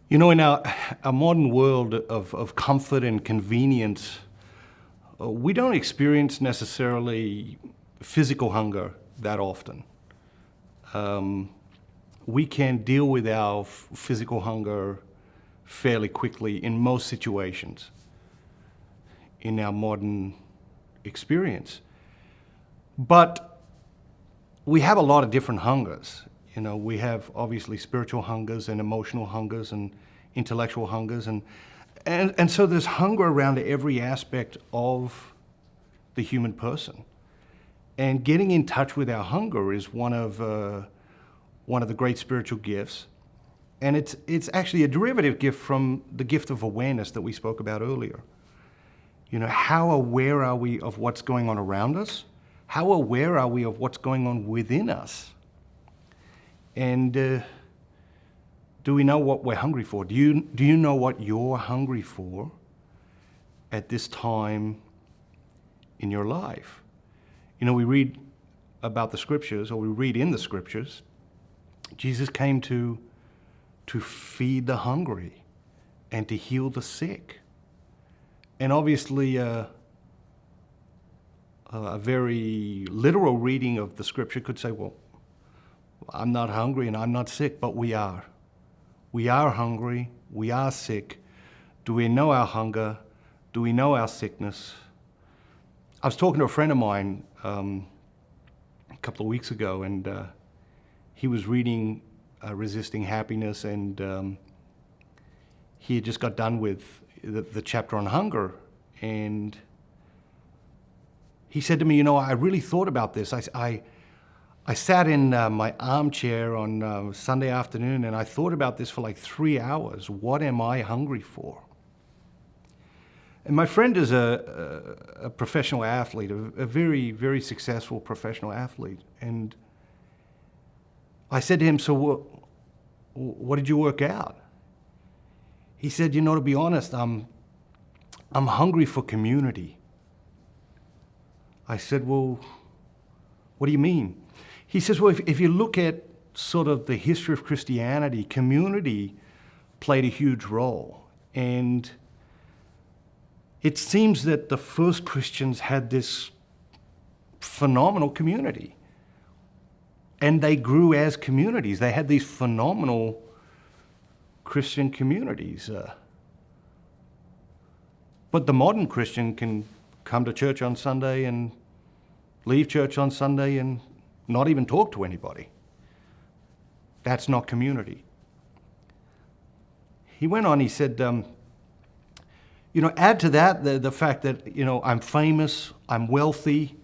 You know, in our modern world of comfort and convenience, we don't experience necessarily physical hunger that often. We can deal with our physical hunger fairly quickly in most situations in our modern experience. But we have a lot of different hungers. You know, we have obviously spiritual hungers and emotional hungers and intellectual hungers. And so there's hunger around every aspect of the human person. And getting in touch with our hunger is one of the great spiritual gifts. And it's actually a derivative gift from the gift of awareness that we spoke about earlier. You know, how aware are we of what's going on around us? How aware are we of what's going on within us? And do we know what we're hungry for? Do you know what you're hungry for at this time in your life? You know, we read about the scriptures, or we read in the scriptures, Jesus came to feed the hungry and to heal the sick. And obviously, a very literal reading of the scripture could say, well, I'm not hungry and I'm not sick, but we are. We are hungry, we are sick. Do we know our hunger? Do we know our sickness? I was talking to a friend of mine a couple of weeks ago, and he was reading Resisting Happiness, and he had just got done with the chapter on hunger. And he said to me, you know, I really thought about this. I sat in my armchair on Sunday afternoon, and I thought about this for like 3 hours. What am I hungry for? And my friend is a professional athlete, a very, very successful professional athlete. And I said to him, so what did you work out? He said, you know, to be honest, I'm hungry for community. I said, well, what do you mean? He says, well, if you look at sort of the history of Christianity, community played a huge role. And it seems that the first Christians had this phenomenal community. And they grew as communities. They had these phenomenal Christian communities. But the modern Christian can come to church on Sunday and leave church on Sunday and not even talk to anybody. That's not community. He went on, he said, you know, add to that the fact that, you know, I'm famous, I'm wealthy,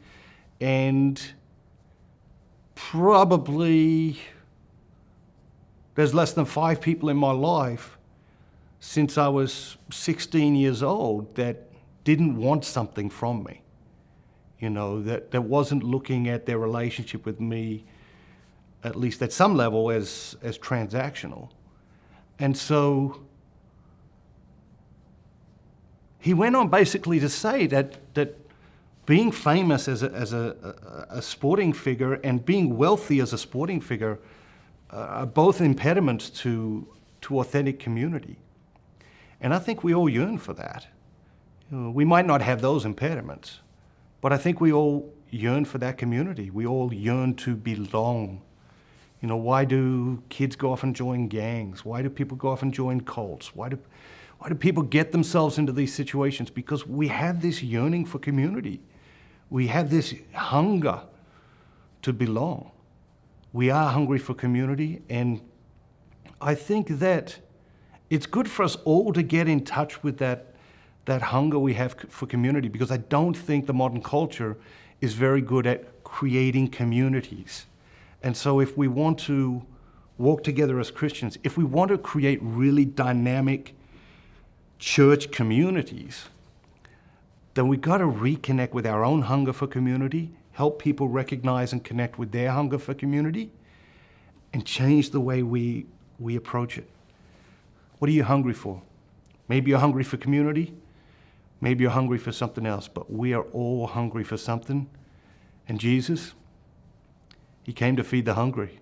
and probably there's less than 5 people in my life since I was 16 years old that didn't want something from me. You know, that wasn't looking at their relationship with me, at least at some level, as transactional. And so he went on basically to say that being famous as a sporting figure and being wealthy as a sporting figure are both impediments to authentic community. And I think we all yearn for that. You know, we might not have those impediments, but I think we all yearn for that community. We all yearn to belong. You know, why do kids go off and join gangs? Why do people go off and join cults? Why do people get themselves into these situations? Because we have this yearning for community. We have this hunger to belong. We are hungry for community, and I think that it's good for us all to get in touch with that hunger we have for community, because I don't think the modern culture is very good at creating communities. And so if we want to walk together as Christians, if we want to create really dynamic church communities, then we've got to reconnect with our own hunger for community, help people recognize and connect with their hunger for community, and change the way we approach it. What are you hungry for? Maybe you're hungry for community. Maybe you're hungry for something else, but we are all hungry for something. And Jesus, he came to feed the hungry.